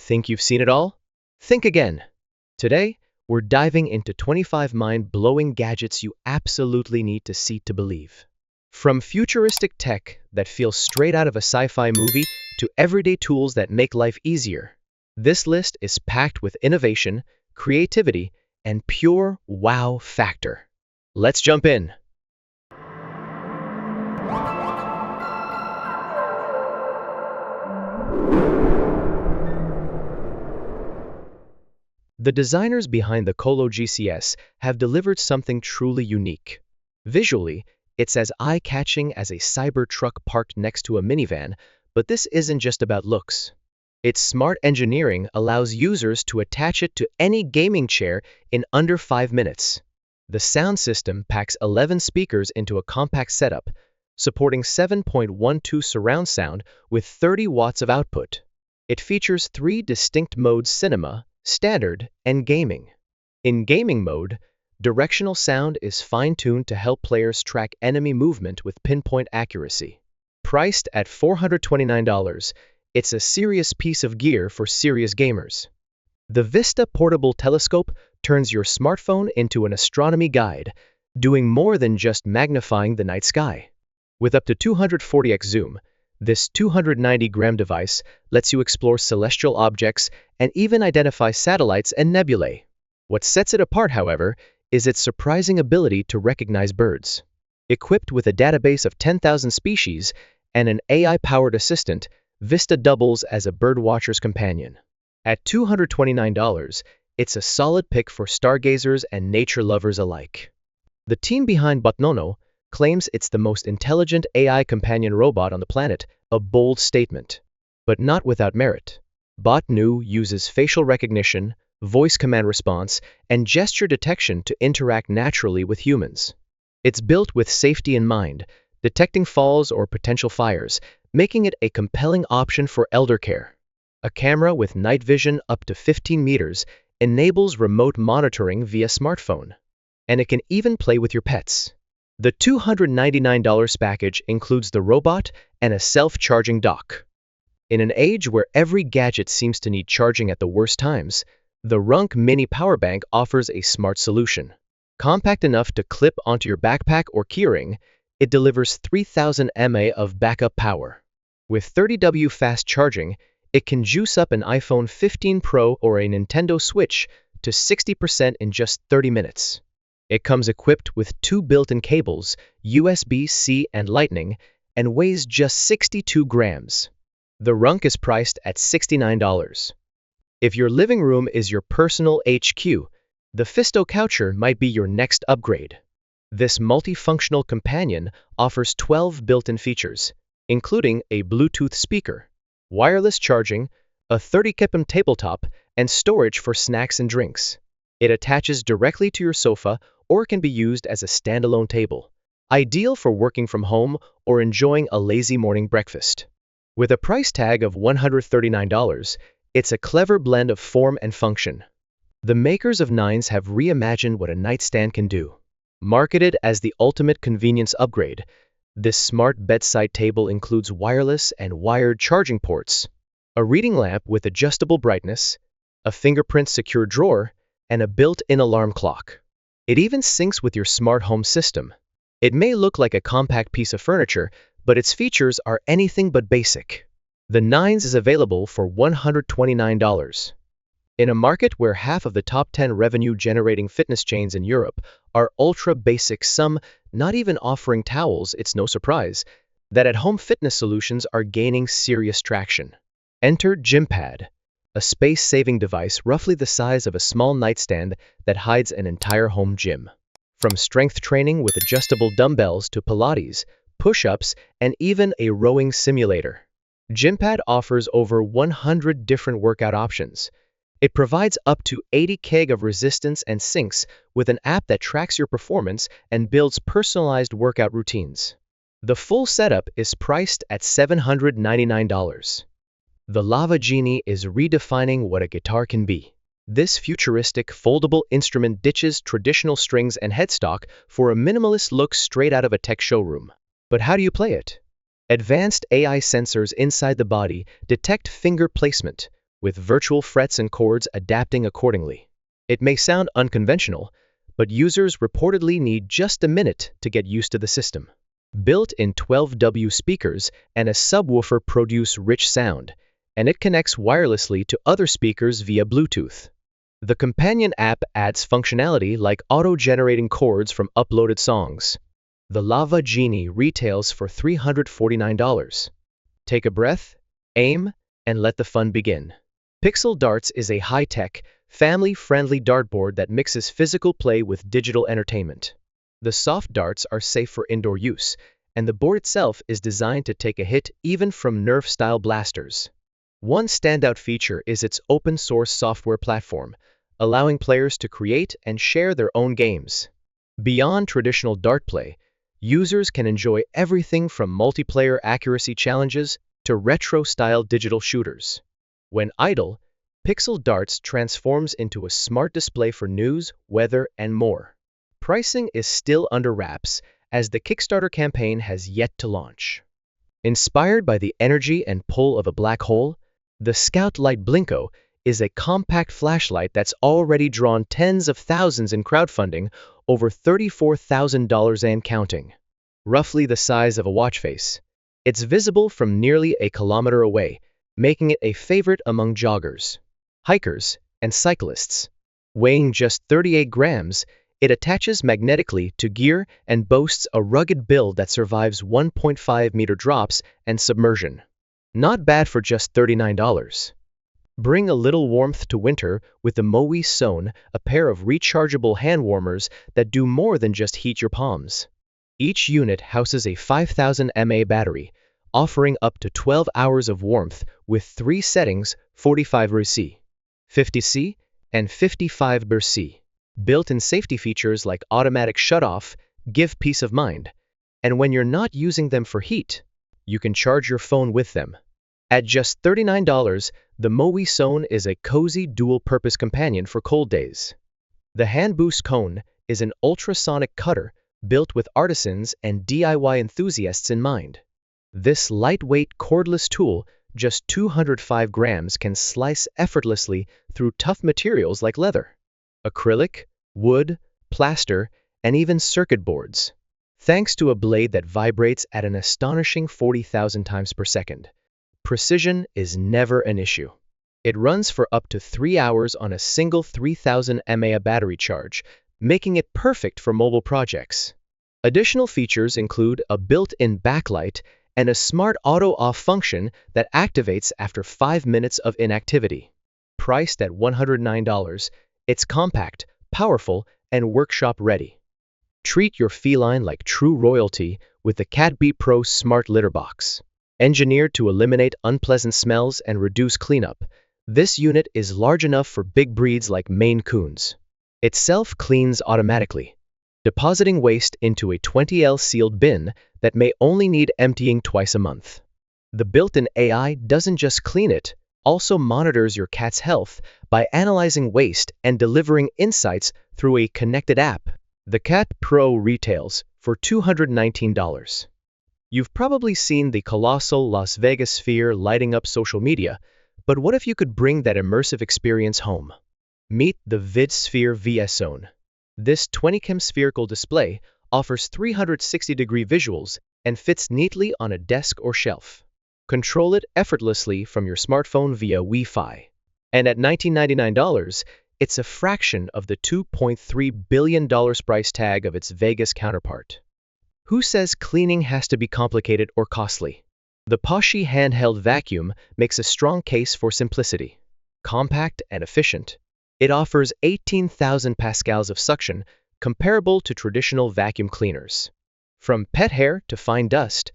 Think you've seen it all? Think again. Today, we're diving into 25 mind-blowing gadgets you absolutely need to see to believe. From futuristic tech that feels straight out of a sci-fi movie to everyday tools that make life easier, this list is packed with innovation, creativity, and pure wow factor. Let's jump in. The designers behind the Colo GCS have delivered something truly unique. Visually, it's as eye-catching as a cyber truck parked next to a minivan, but this isn't just about looks. Its smart engineering allows users to attach it to any gaming chair in under 5 minutes. The sound system packs 11 speakers into a compact setup, supporting 7.12 surround sound with 30 watts of output. It features 3 distinct modes: cinema, standard, and gaming. In gaming mode, directional sound is fine-tuned to help players track enemy movement with pinpoint accuracy. Priced at $429, it's a serious piece of gear for serious gamers. The Vista portable telescope turns your smartphone into an astronomy guide, doing more than just magnifying the night sky. With up to 240x zoom, this 290-gram device lets you explore celestial objects and even identify satellites and nebulae. What sets it apart, however, is its surprising ability to recognize birds. Equipped with a database of 10,000 species and an AI-powered assistant, Vista doubles as a birdwatcher's companion. At $229, it's a solid pick for stargazers and nature lovers alike. The team behind Botnono claims it's the most intelligent AI companion robot on the planet, a bold statement. But not without merit. Botnu uses facial recognition, voice command response, and gesture detection to interact naturally with humans. It's built with safety in mind, detecting falls or potential fires, making it a compelling option for elder care. A camera with night vision up to 15 meters enables remote monitoring via smartphone. And it can even play with your pets. The $299 package includes the robot and a self-charging dock. In an age where every gadget seems to need charging at the worst times, the Runk Mini Power Bank offers a smart solution. Compact enough to clip onto your backpack or keyring, it delivers 3000 mAh of backup power. With 30W fast charging, it can juice up an iPhone 15 Pro or a Nintendo Switch to 60% in just 30 minutes. It comes equipped with 2 built-in cables, USB-C and Lightning, and weighs just 62 grams. The Runk is priced at $69. If your living room is your personal HQ, the Fisto Coucher might be your next upgrade. This multifunctional companion offers 12 built-in features, including a Bluetooth speaker, wireless charging, a 30kg tabletop, and storage for snacks and drinks. It attaches directly to your sofa or can be used as a standalone table, ideal for working from home or enjoying a lazy morning breakfast. With a price tag of $139, it's a clever blend of form and function. The makers of Nines have reimagined what a nightstand can do. Marketed as the ultimate convenience upgrade, this smart bedside table includes wireless and wired charging ports, a reading lamp with adjustable brightness, a fingerprint-secure drawer, and a built-in alarm clock. It even syncs with your smart home system. It may look like a compact piece of furniture, but its features are anything but basic. The Nines is available for $129. In a market where half of the top 10 revenue-generating fitness chains in Europe are ultra-basic, some not even offering towels, it's no surprise that at-home fitness solutions are gaining serious traction. Enter GymPad, a space-saving device roughly the size of a small nightstand that hides an entire home gym. From strength training with adjustable dumbbells to Pilates, push-ups, and even a rowing simulator, GymPad offers over 100 different workout options. It provides up to 80 kg of resistance and syncs with an app that tracks your performance and builds personalized workout routines. The full setup is priced at $799. The Lava Genie is redefining what a guitar can be. This futuristic, foldable instrument ditches traditional strings and headstock for a minimalist look straight out of a tech showroom. But how do you play it? Advanced AI sensors inside the body detect finger placement, with virtual frets and cords adapting accordingly. It may sound unconventional, but users reportedly need just a minute to get used to the system. Built-in 12W speakers and a subwoofer produce rich sound, and it connects wirelessly to other speakers via Bluetooth. The companion app adds functionality like auto-generating chords from uploaded songs. The Lava Genie retails for $349. Take a breath, aim, and let the fun begin. Pixel Darts is a high-tech, family-friendly dartboard that mixes physical play with digital entertainment. The soft darts are safe for indoor use, and the board itself is designed to take a hit even from Nerf-style blasters. One standout feature is its open-source software platform, allowing players to create and share their own games. Beyond traditional dart play, users can enjoy everything from multiplayer accuracy challenges to retro-style digital shooters. When idle, Pixel Darts transforms into a smart display for news, weather, and more. Pricing is still under wraps, as the Kickstarter campaign has yet to launch. Inspired by the energy and pull of a black hole, the Scout Light Blinko is a compact flashlight that's already drawn tens of thousands in crowdfunding, over $34,000 and counting. Roughly the size of a watch face, it's visible from nearly a kilometer away, making it a favorite among joggers, hikers, and cyclists. Weighing just 38 grams, it attaches magnetically to gear and boasts a rugged build that survives 1.5-meter drops and submersion. Not bad for just $39. Bring a little warmth to winter with the Mowi Zone, a pair of rechargeable hand warmers that do more than just heat your palms. Each unit houses a 5000 mAh battery, offering up to 12 hours of warmth with 3 settings: 45°C, 50°C, and 55°C. Built-in safety features like automatic shutoff give peace of mind, and when you're not using them for heat, you can charge your phone with them. At just $39, the Mowi Zone is a cozy dual-purpose companion for cold days. The Hand Boost Cone is an ultrasonic cutter built with artisans and DIY enthusiasts in mind. This lightweight cordless tool, just 205 grams, can slice effortlessly through tough materials like leather, acrylic, wood, plaster, and even circuit boards. Thanks to a blade that vibrates at an astonishing 40,000 times per second, precision is never an issue. It runs for up to 3 hours on a single 3000 mAh battery charge, making it perfect for mobile projects. Additional features include a built-in backlight and a smart auto-off function that activates after 5 minutes of inactivity. Priced at $109, it's compact, powerful, and workshop-ready. Treat your feline like true royalty with the Cat B Pro Smart Litter Box. Engineered to eliminate unpleasant smells and reduce cleanup, this unit is large enough for big breeds like Maine Coons. It self-cleans automatically, depositing waste into a 20L sealed bin that may only need emptying twice a month. The built-in AI doesn't just clean it, also monitors your cat's health by analyzing waste and delivering insights through a connected app. The Cat Pro retails for $219. You've probably seen the colossal Las Vegas sphere lighting up social media, but what if you could bring that immersive experience home? Meet the VidSphere VS Zone. This 20-cam spherical display offers 360-degree visuals and fits neatly on a desk or shelf. Control it effortlessly from your smartphone via Wi-Fi. And at $1999, it's a fraction of the $2.3 billion price tag of its Vegas counterpart. Who says cleaning has to be complicated or costly? The Poshy handheld vacuum makes a strong case for simplicity. Compact and efficient, it offers 18,000 pascals of suction, comparable to traditional vacuum cleaners. From pet hair to fine dust,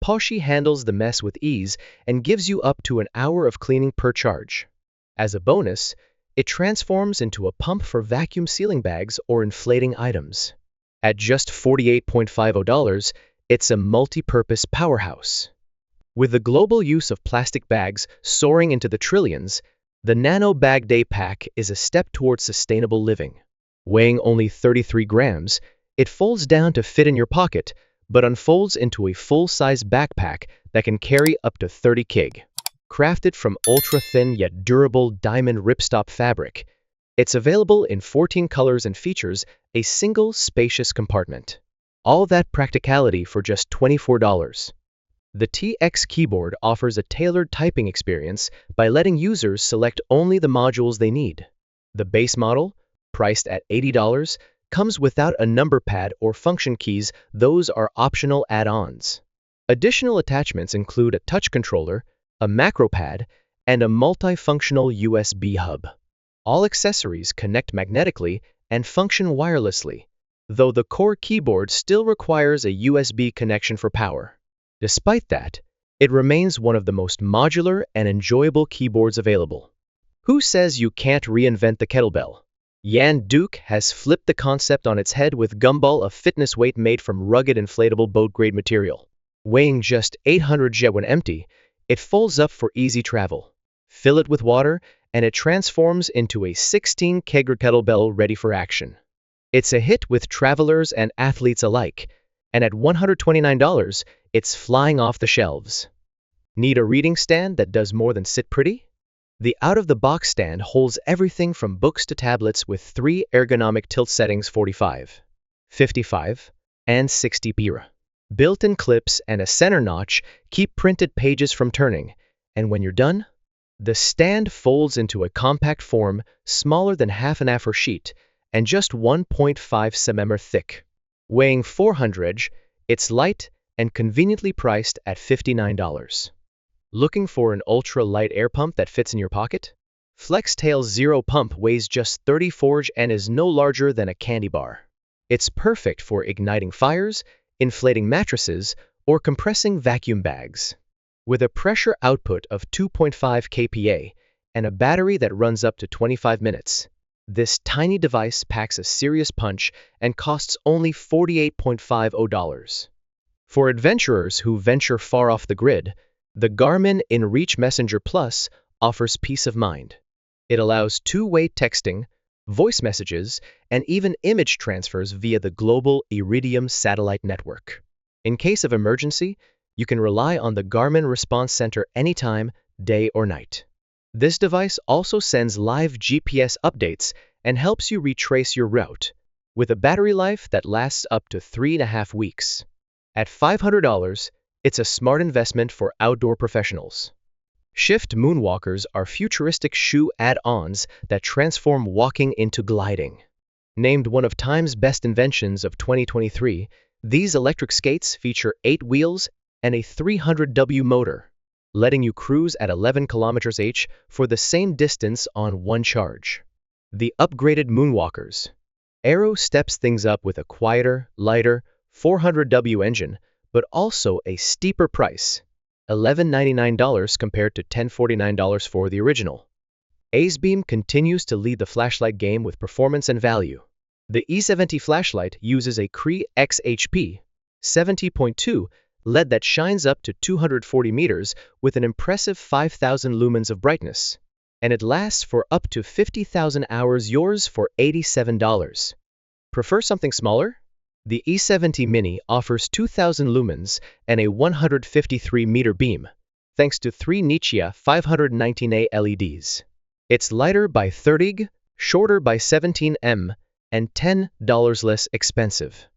Poshy handles the mess with ease and gives you up to an hour of cleaning per charge. As a bonus, it transforms into a pump for vacuum sealing bags or inflating items. At just $48.50, it's a multi-purpose powerhouse. With the global use of plastic bags soaring into the trillions, the Nano Bag Day Pack is a step towards sustainable living. Weighing only 33 grams, it folds down to fit in your pocket, but unfolds into a full-size backpack that can carry up to 30 kg. crafted from ultra-thin yet durable diamond ripstop fabric. It's available in 14 colors and features a single spacious compartment. All that practicality for just $24. The TX keyboard offers a tailored typing experience by letting users select only the modules they need. The base model, priced at $80, comes without a number pad or function keys. Those are optional add-ons. Additional attachments include a touch controller, a macro pad, and a multifunctional USB hub. All accessories connect magnetically and function wirelessly, though the core keyboard still requires a USB connection for power. Despite that, it remains one of the most modular and enjoyable keyboards available. Who says you can't reinvent the kettlebell? Yan Duke has flipped the concept on its head with Gumball, a fitness weight made from rugged inflatable boat-grade material. Weighing just 800 J when empty, it folds up for easy travel. Fill it with water, and it transforms into a 16-kg kettlebell ready for action. It's a hit with travelers and athletes alike, and at $129, it's flying off the shelves. Need a reading stand that does more than sit pretty? The out-of-the-box stand holds everything from books to tablets with 3 ergonomic tilt settings: 45, 55, and 60 pira. Built-in clips and a center notch keep printed pages from turning, and when you're done, the stand folds into a compact form smaller than half an A4 sheet and just 1.5 cm thick. Weighing 400 J, it's light and conveniently priced at $59. Looking for an ultra-light air pump that fits in your pocket? FlexTail Zero Pump weighs just 34 J and is no larger than a candy bar. It's perfect for igniting fires, inflating mattresses, or compressing vacuum bags. With a pressure output of 2.5 kPa and a battery that runs up to 25 minutes, this tiny device packs a serious punch and costs only $48.50. For adventurers who venture far off the grid, the Garmin InReach Messenger Plus offers peace of mind. It allows two-way texting, voice messages, and even image transfers via the global Iridium satellite network. In case of emergency, you can rely on the Garmin Response Center anytime, day or night. This device also sends live GPS updates and helps you retrace your route, with a battery life that lasts up to 3.5 weeks. At $500, it's a smart investment for outdoor professionals. Shift Moonwalkers are futuristic shoe add-ons that transform walking into gliding. Named one of Time's best inventions of 2023, these electric skates feature 8 wheels and a 300W motor, letting you cruise at 11 km/h for the same distance on one charge. The upgraded Moonwalkers. Aero steps things up with a quieter, lighter 400W engine, but also a steeper price, $1199 compared to $1049 for the original. AceBeam continues to lead the flashlight game with performance and value. The E70 flashlight uses a Cree XHP 70.2 LED that shines up to 240 meters with an impressive 5,000 lumens of brightness, and it lasts for up to 50,000 hours. Yours for $87. Prefer something smaller? The E70 Mini offers 2,000 lumens and a 153-meter beam, thanks to 3 Nichia 519A LEDs. It's lighter by 30 shorter by 17 m, and $10 less expensive.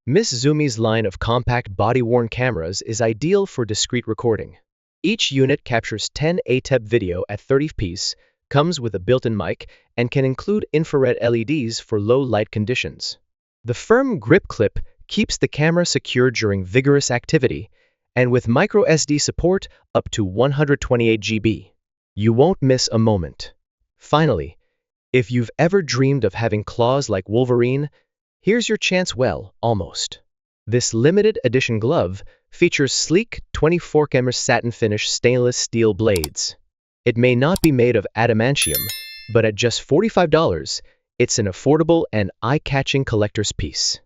Miss Zumi's line of compact body-worn cameras is ideal for discreet recording. Each unit captures 10 ATEP video at 30fps, comes with a built-in mic, and can include infrared LEDs for low-light conditions. The firm grip clip keeps the camera secure during vigorous activity, and with microSD support up to 128 GB, you won't miss a moment. Finally, if you've ever dreamed of having claws like Wolverine, here's your chance. Well, almost. This limited edition glove features sleek 24mm satin finish stainless steel blades. It may not be made of adamantium, but at just $45, it's an affordable and eye-catching collector's piece.